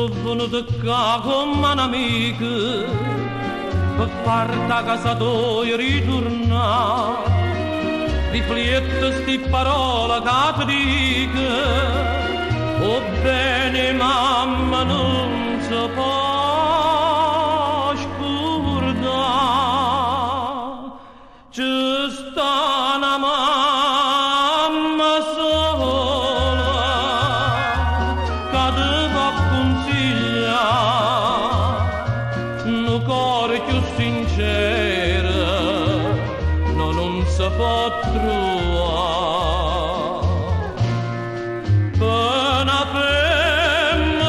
sono venuto qua come un amico per farti a casa tua ritornare. Rifletto sti parole che ti dico, oh bene mamma non si può scordare. Ci sta una mamma sola che ti può consigliare, un cuore più sincero non si può trovare. Per una femmina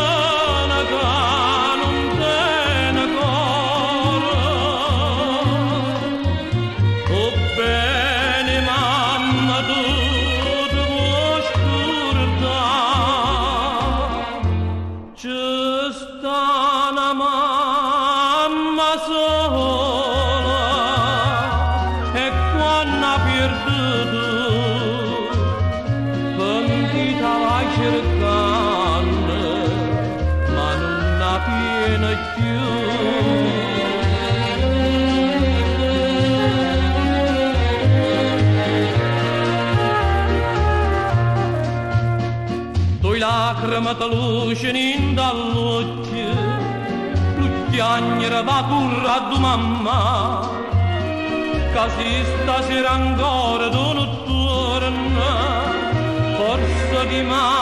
che non tiene cuore, oh bene mamma tu ti vuoi scordare. Ci sta una mamma sola e quando ha perduto pentita vai cercando ma non la viene più. Due lacrime ti lucino in dall'occhio, tu piangere va curra a tua mamma, che si stasera ancora tu non torna, forse di mai